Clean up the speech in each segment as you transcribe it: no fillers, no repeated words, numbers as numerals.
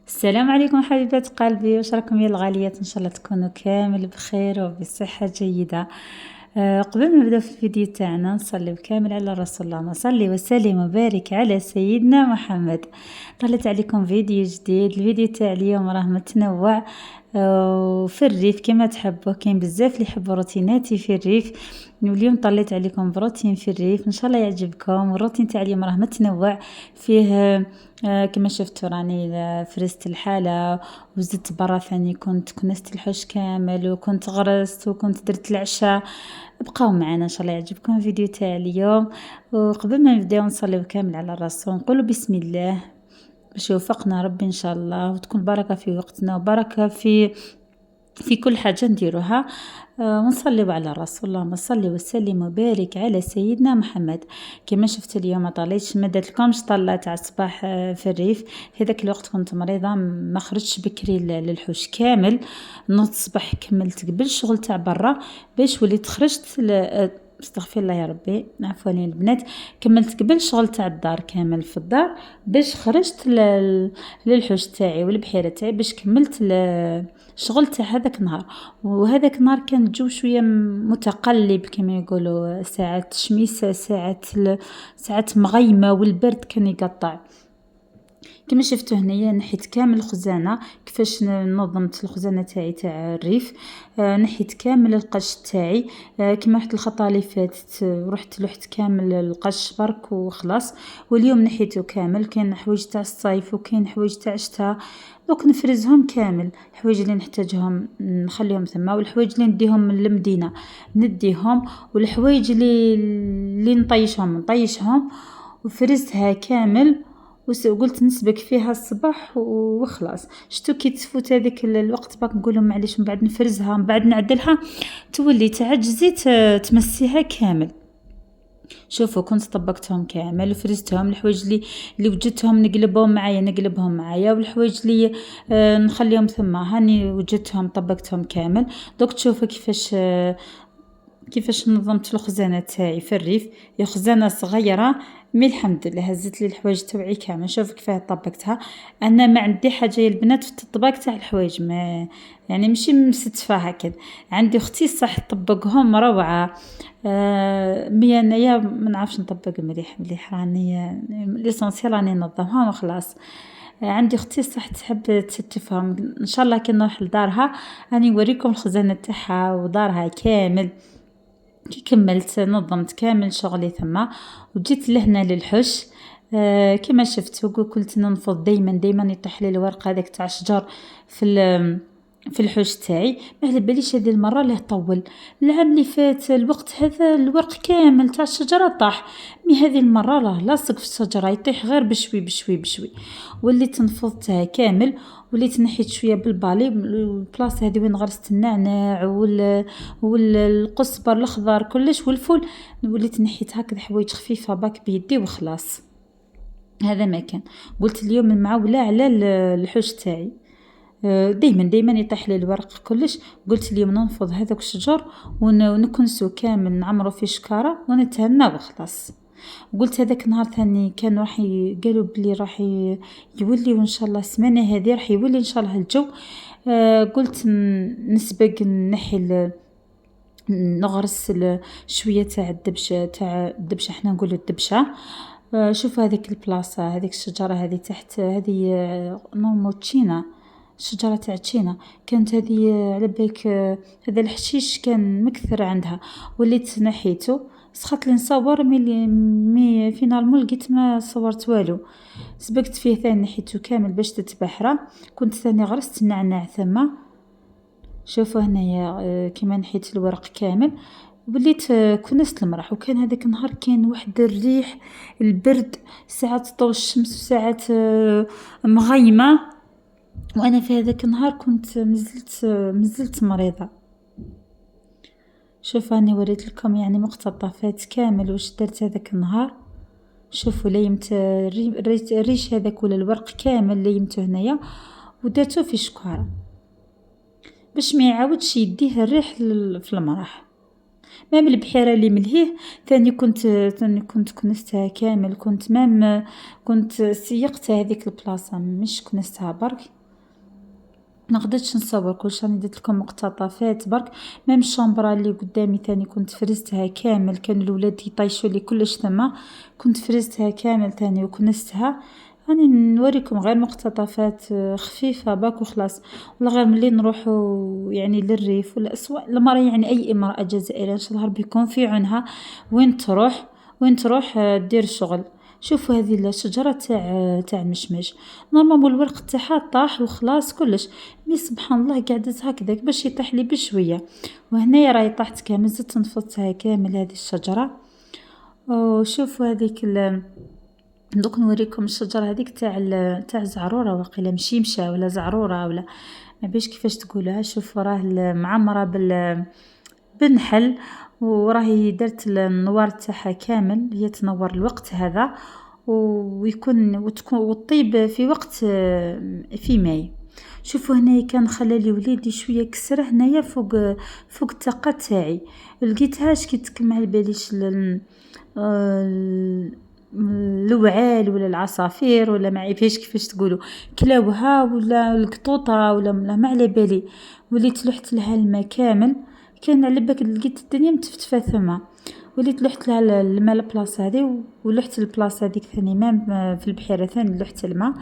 السلام عليكم حبيبات قلبي، واش راكم يا الغاليات؟ ان شاء الله تكونوا كامل بخير وبصحه جيده. قبل ما نبداو في الفيديو تاعنا نصلي كامل على رسول الله، صلي وسلم وبارك على سيدنا محمد. طلعت عليكم فيديو جديد. الفيديو تاع اليوم راه متنوع وفي الريف كما تحبوا. كاين بزاف اللي يحبوا روتيناتي في الريف، واليوم طليت عليكم بروتين في الريف ان شاء الله يعجبكم. الروتين تاع اليوم راه متنوع فيه كما شفتوا راني فرزت الحالة وزدت برا ثاني، كنت كنست الحوش كامل وكنت غرست وكنت درت العشاء. بقاو معنا ان شاء الله يعجبكم الفيديو تاع اليوم. وقبل ما نبداو نصليو كامل على الرسول، نقولوا بسم الله باش يوفقنا ربي ان شاء الله، وتكون بركة في وقتنا وبركة في كل حاجة نديروها. ونصلي على الرسول، اللهم صل وسلم وبارك على سيدنا محمد. كما شفت اليوم ما طليتش، ما درت لكمش طلة تاع الصباح في الريف. هذاك الوقت كنت مريضة ما خرجتش بكري للحوش كامل. نوض الصباح كملت قبل الشغل تاع برا باش وليت خرجت استغفر الله يا ربي، عفوا البنات. كملت قبل الشغل تاع الدار كامل في الدار باش خرجت للحوش تاعي والبحيره تاعي باش كملت الشغل تاع هذاك النهار. وهذاك النهار كان الجو شويه متقلب كما يقولوا، ساعات شميسه ساعات مغيمه والبرد كان يقطع. كما شفتوا هنايا نحيت كامل الخزانه، كيفاش نظمت الخزانه تاعي تاع الريف. نحيت كامل القش تاعي. كما رحت الخطره اللي فاتت رحت لحت كامل القش برك وخلاص. واليوم نحيته كامل، كاين حوايج تاع الصيف وكاين حوايج تاع الشتاء. دوك نفرزهم كامل، الحوايج اللي نحتاجهم نخليهم ثما، والحوايج اللي نديهم من المدينه نديهم، والحوايج اللي نطيشهم وفرزتها كامل. وقلت نسبك فيها الصباح وخلاص. شتو كي تفوت هذيك الوقت باك نقولهم معليش من بعد نفرزها من بعد نعدلها تولي تعجزي تمسيها كامل. شوفوا كنت طبقتهم كامل وفرزتهم. الحوايج اللي وجدتهم نقلبهم معايا، والحوايج اللي نخليهم ثم هاني وجدتهم طبقتهم كامل. دوك تشوفوا كيفاش نظمت الخزانه تاعي في الريف. هي خزانه صغيره مي الحمد لله هزت لي الحوايج تاعي كامل. شوف كيفاه طبقتها. انا ما عندي حاجه يا البنات في الطباق تاع الحوايج، ما يعني ماشي مستفاه هكذا. عندي اختي صح تطبقهم روعه. مي انايا ما نعرفش نطبق مليح راني ليسونسيال راني ننظمهم وخلاص. عندي اختي صح تحب تستفهم. ان شاء الله كي نروح لدارها راني نوريكم الخزانه تاعها ودارها كامل. كي كملت نظمت كامل شغلي ثم وجيت لهنا للحش. كما شفتوا قلت ننفض دايما يطيح لي الورق هذاك تاع الشجر في الحوش تاعي. ما على باليش هذه المره له طول. العام اللي فات الوقت هذا الورق كامل تاع الشجره طاح، مي هذه المره راه لاصق في الشجره يطيح غير بشوي. وليت نفضتها كامل، وليت نحيت شويه بالبالي البلاصه هذه وين غرست النعناع والقزبر الاخضر كلش والفول. وليت نحيت هكذا حوايج خفيفه باك بيدي وخلاص. هذا ما كان. قلت اليوم معوله على الحوش تاعي. دايما يطيح لي الورق كلش. قلت اليوم ننفض هذاك الشجر ونكنسو كامل نعمرو في شكاره ونتهنى وخلاص. قلت هذاك نهار ثاني كانوا قالوا بلي راح يولي وان شاء الله السمانه هذه راح يولي ان شاء الله الجو. قلت نسبق نحي نغرس شويه تاع الدبشه احنا نقولوا الدبشه. شوف هذيك البلاصه هذيك الشجره هذه تحت هذه نورمو تشينا، شجرة تاع تشينا كانت هذه على بالك. هذا الحشيش كان مكثر عندها، وليت نحيته. سخط لي نصور مي فينالمون لقيت ما صورت والو. سبقت فيه ثاني نحيته كامل باش تتبحره. كنت ثاني غرست النعناع ثم. شوفوا هنايا كما نحيت الورق كامل وليت كنست المرح. وكان هذاك النهار كان واحد الريح البرد، ساعات ضوء الشمس وساعات مغيمه. وانا في هذاك النهار كنت مازلت مريضه. شوف راني وريت لكم يعني مقتطفات كامل واش درت هذاك النهار. شوفوا ليمت الريش هذاك ولا الورق كامل ليمته هنايا ودرته في شكاره باش ما يعاودش يديه الريح في المرح. مام البحيره اللي ملهيه ثاني كنت كنستها كامل. كنت سيقت هذيك البلاصه مش كنستها برك. ما قدرتش نصور كلشي، راني درت لكم مقتطفات برك. ميم الشومبرا اللي قدامي تاني كنت فرزتها كامل، كانوا الولاد يطيشوا لي كلش تما، كنت فرزتها كامل تاني وكنستها. راني نوريكم غير مقتطفات خفيفة باك وخلاص. ولا غير ملي نروحوا يعني للريف ولا سواء المرأة، يعني أي امرأة جزائرية إن شاء الله ربي يكون في عونها، وين تروح دير شغل. شوفوا هذه الشجرة تاع المشمش، نورمالمون الورق تاعها طاح وخلاص كلش، مي سبحان الله قعدت هكذاك باش يطيح لي بشويه. وهنايا راهي طاحت كامل، زدت نفضتها كامل هذه الشجره. وشوفوا هذيك دوك نوريكم الشجره هذيك تاع زعروره، واقيلا مشيمشه ولا زعروره ولا ما بيش كيفاش تقولها. شوفوا راه معمره بالنحل، وراهي درت النوار تاعها كامل، هي تنور الوقت هذا وتكون وطيب في وقت في ماي. شوفوا هنايا كان خلى لي وليدي شويه كسره هنايا فوق الطاقه تاعي، لقيتهاش كي تكمل على باليش الوعال ولا العصافير ولا ما عرفيش كيفاش تقولوا، كلاوها ولا القطوطه ولا ما على بالي. وليت لحت لها الماء كامل، كان على بالك لقيت الدنيا متفتفه ثما، وليت لحت لها الماء البلاصه هذه، ولحت البلاصه هذيك ثاني مام في البحيره ثاني لحت الماء.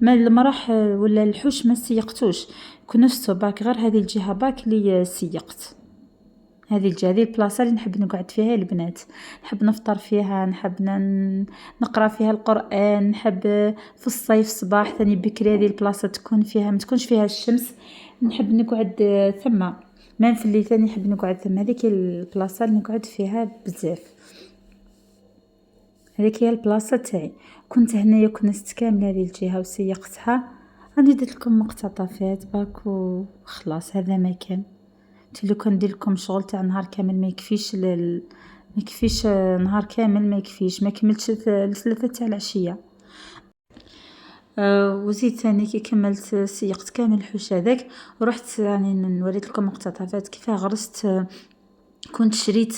ما المراح ولا الحوش ما سيقتوش، كنستو باك غير هذه الجهه باك اللي سيقت. هذه الجهه، هذه البلاصه اللي نحب نقعد فيها البنات، نحب نفطر فيها، نحب نقرا فيها القران، نحب في الصيف صباح ثاني بكري هذه البلاصه تكون فيها ما تكونش فيها الشمس، نحب نقعد ثم. ما في الليل ثاني نحب نقعد ثم، هذيك البلاصه اللي نقعد فيها بزاف، هذيك هي البلاصه تاعي. كنت هنايا كنست كامل هذه الجهه وسيقتها. راني درت لكم مقتطفات برك وخلاص. هذا ما كان لو كان ندير لكم شغل تاع نهار كامل ما يكفيش ما يكفيش نهار كامل ما يكفيش، ما كملتش الثلاثه تاع العشيه. وزيد ثاني كي كملت سيقت كامل الحوش هذاك، ورحت يعني نوريت لكم مقتطفات كيفاه غرست. كنت شريت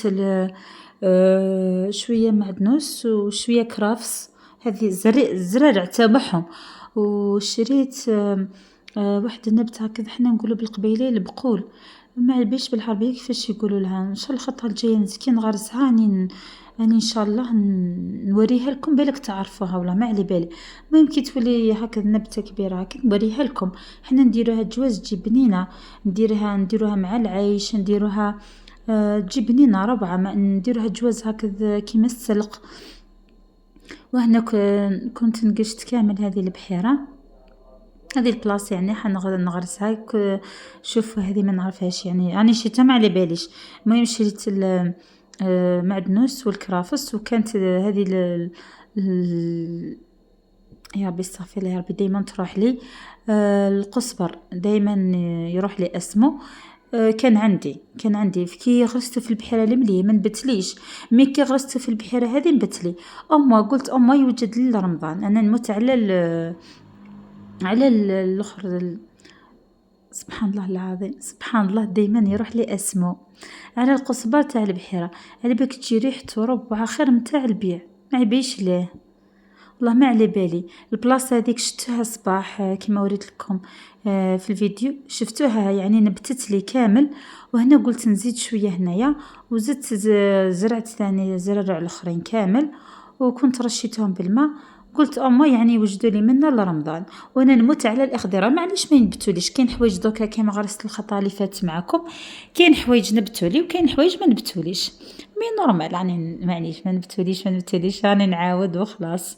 شويه معدنوس وشويه كرافس، هذه الزرارع تاعهم. وشريت واحد النبته هكذا حنا نقولوا بالقبيله البقول، ما علبيش بالعربيه كيفاش يقولوا لها. ان شاء الله الخطره الجايه نزكي نغرسها اني ان شاء الله نوريها لكم، بالك تعرفوها ولا ما على بالي. المهم كي تولي هكا نبته كبيره هكا نوريها لكم. حنا نديروها جواز تجي بنينه، نديروها مع العيش، نديروها تجي بنينه روعه، ما نديروها جواز هكذا كيما السلق. وهنا كنت نقشت كامل هذه البحيره، هذه البلاصه يعني نغرسها. شوفوا هذه ما نعرفهاش يعني راني شريتها ما على باليش. المهم شريت المعدنوس والكرافس، وكانت هذه يا ربي استغفر الله يا ربي دايما تروح لي القصبر، دايما يروح لي اسمه. كان عندي كي غرسته في البحيره المليه ما نبتليش، مي كي غرسته في البحيره هذه نبتلي. قلت يوجد لي رمضان انا نموت على الاخر. سبحان الله العظيم، سبحان الله دايما يروح لي اسمه على القصبر تاع البحيره. على بالك تجي ريحته روعه خير نتاع البيع، ما يبيش ليه والله ما على بالي. البلاصه هذيك شفتها صباح كما وريت لكم في الفيديو، شفتوها يعني نبتت لي كامل. وهنا قلت نزيد شويه هنايا، وزدت زرعت ثاني زرع الاخرين كامل، وكنت رشيتهم بالماء. قلت يعني يوجدوا لي منه لرمضان. وانا نموت على الاخضرار، معليش ما ينبتوليش. كاين حوايج دوكا كيما غرست الخطا اللي فات معكم، كاين حوايج نبتولي وكاين حوايج ما نبتوليش، مي نورمال يعني معليش ما نبتوليش راني نعاود وخلاص.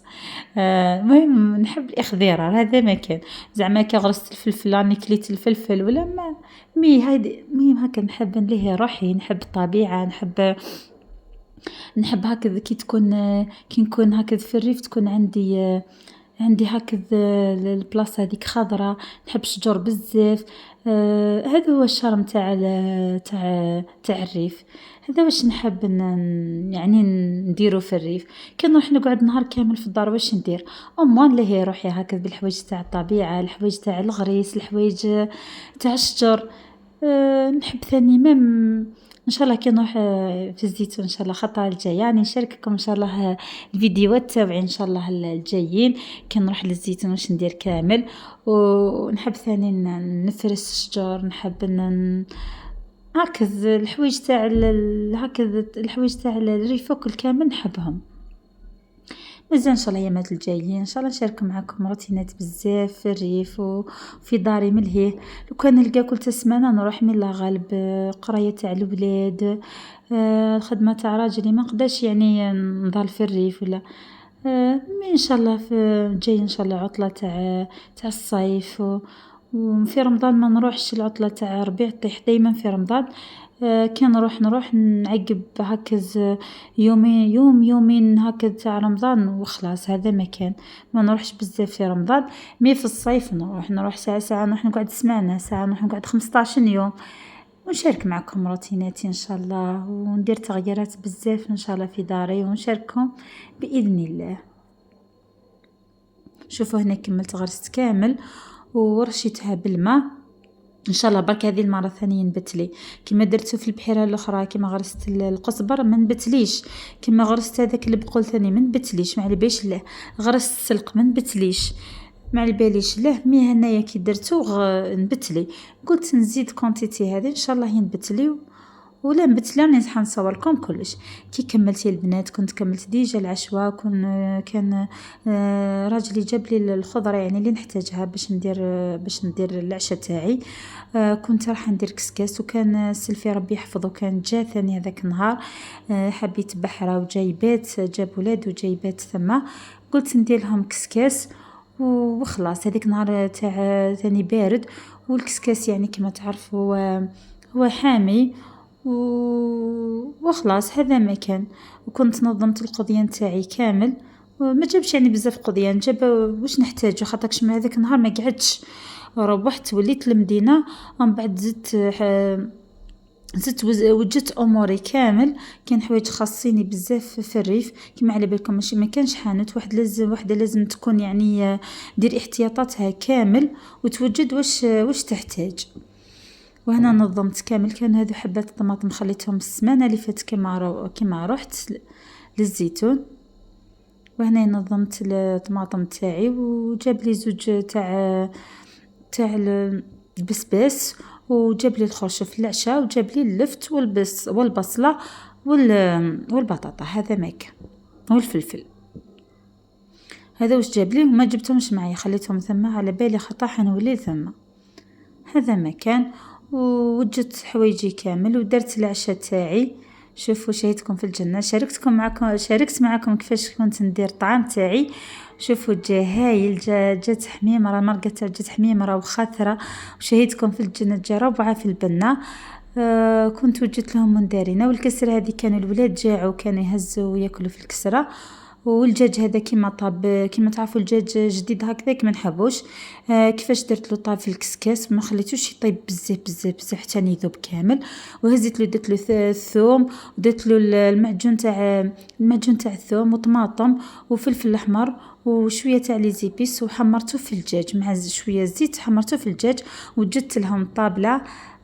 المهم نحب الاخضرار هذا ما كان. زعما كي غرست الفلفل راني كليت الفلفل ولا ما مي هايدي. المهم هكا نحب نلهي روحي، نحب الطبيعه، نحب هكذا كي نكون هكذا في الريف، تكون عندي هكذا البلاصه هذيك خضراء، نحب الشجر بزاف. هذا هو الشرم تاع الريف، هذا واش نحب يعني نديرو في الريف. كي نروح نقعد نهار كامل في الدار واش ندير؟ نلهي روحي هكذا بالحوايج تاع الطبيعه، الحوايج تاع الغريس، الحوايج تاع الشجر. نحب ثاني ان شاء الله كي نروح في الزيتون ان شاء الله الخطره الجايه يعني نشارككم ان شاء الله الفيديوهات تاوعي ان شاء الله الجايين كي نروح للزيتون واش ندير كامل. ونحب ثاني نفرس الشجر، نحب هكذا الحوايج تاع هكذا الحوايج تاع الريف وكل كامل نحبهم. مازال ان شاء الله ايامات الجايين ان شاء الله نشارك معكم روتينات بزاف في الريف وفي داري ملهيه. لو كان نلقى كل سمانه نروح من لا غالب قرايه تاع الولاد، الخدمه تاع راجلي ما نقدرش يعني نضل في الريف ولا. مي ان شاء الله في جاي ان شاء الله عطله تاع الصيف وفي رمضان ما نروحش العطله تاع ربيع طيح دايما في رمضان. كي نروح نعقب هكذ يومين يومين هكذا تاع رمضان وخلاص هذا مكان ما نروحش بزاف في رمضان. مي في الصيف نروح ساعة نروح نقعد سمانة ساعة نروح نقعد 15 يوم ونشارك معكم روتيناتي ان شاء الله وندير تغييرات بزاف ان شاء الله في داري ونشارككم باذن الله. شوفوا هنا كملت غرست كامل ورشيتها بالماء ان شاء الله برك هذه المره الثانيه نبت لي كما درتو في البحيره الاخرى كما غرست القزبر ما نبتليش كما غرست هذاك البقول ثاني ما نبتليش ما على باليش له غرست السلق ما نبتليش ما على باليش له مي هنايا كي درتو نبتلي قلت نزيد كونتيتي هذه ان شاء الله ينبتلي ولا نبت راني نصور لكم كلش. كي كملت يا البنات كنت كملت ديجا العشوة كان راجلي جاب لي الخضره يعني اللي نحتاجها باش ندير العشاء تاعي. كنت راح ندير كسكاس وكان سلفي ربي يحفظه كان جا ثاني هذاك النهار حبيت بحره وجايبات جاب ولاد وجايبات ثما قلت ندير لهم كسكاس وخلاص هذيك نهار تاع ثاني بارد والكسكاس يعني كما تعرفوا هو حامي وخلاص هذا ما كان. وكنت نظمت القضيان تاعي كامل ما جابش يعني بزاف قضيان جاب واش نحتاجو خاطرش من هذاك النهار ما قعدتش روحت وليت المدينه ومن بعد زدت وجدت اموري كامل كان حوايج خاصيني بزاف في الريف كما على بالكم ماشي ما كانش حانوت وحده لازم تكون يعني دير احتياطاتها كامل وتوجد واش تحتاج. وهنا نظمت كامل كان هذو حبات الطماطم خليتهم السمانه اللي فات كما رحت للزيتون. وهنا نظمت الطماطم تاعي وجاب لي زوج تاع البسباس وجاب لي الخرشف العشاء وجاب لي اللفت والبصله والبطاطا هذا ماك والفلفل هذا واش جاب لي وما جبتهمش معايا خليتهم ثم على بالي خطا حنولي ثم هذا مكان. ووجدت حوايجي كامل ودرت العشاء تاعي. شوفوا شهيتكم في الجنه شاركت معكم كيفاش كنت ندير الطعام تاعي. شوفوا جا هايل جات حميمه المرقه تاع جات حميمه وخاثره وشهيتكم في الجنه جا ربعه في البنه. كنت وجدت لهم مندارينه والكسره هذه كانوا الولاد جاعوا كانوا يهزوا وياكلوا في الكسره والدجاج هذا كيما طاب كيما تعرفوا الدجاج جديد هكذاك ما نحبوش. كيفاش درت له طاب في الكسكاس ما خليتوش يطيب بزاف حتى يذوب كامل وهزيت له درت له الثوم ودرت له المعجون تاع الثوم وطماطم وفلفل احمر وشويه تاع لي زيبيس وحمرته في الدجاج مع شويه زيت حمرته في الدجاج وجدت لهم طابله.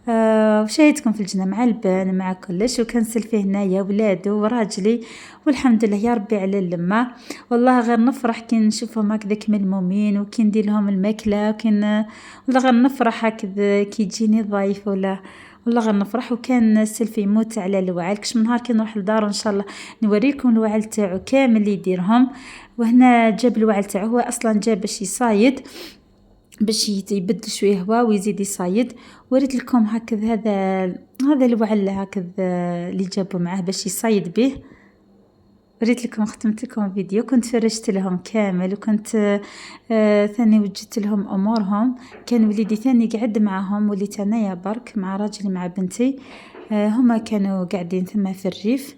وشاهدكم في الجنة مع البان مع كلش وكان سلفي هنايا ولادو وراجلي والحمد لله يا ربي على اللمة. والله غير نفرح كي نشوفهم هكذاك ملمومين وكي ندير لهم الماكله والله غير نفرح هكذا كي يجيني ضيف ولا والله غير نفرح. وكان السلفي يموت على الوعل كش من نهار كي نروح لدارو ان شاء الله نوريكم الوعل تاعو كامل اللي يديرهم. وهنا جاب الوعل تاعو هو اصلا جاب باش يصايد باش يبدل شويه هواء ويزيد يصايد. وريت لكم هكذا هذا الوعل هكذا اللي جابوا معاه باش يصايد به. وريت لكم ختمت لكم فيديو كنت فرجت لهم كامل وكنت ثاني وجدت لهم امورهم. كان وليدي ثاني قعد معهم وليت انايا برك مع راجلي مع بنتي هما كانوا قاعدين ثم في الريف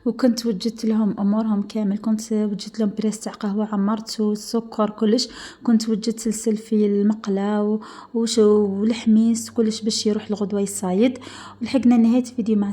وكنت وجدت لهم امورهم كامل. كنت وجدت لهم بريس تاع قهوه عمرت والسكر كلش. كنت وجدت سلسل في المقله والحميس كلش باش يروح الغدوه يصايد. ولحقنا نهايه الفيديو مع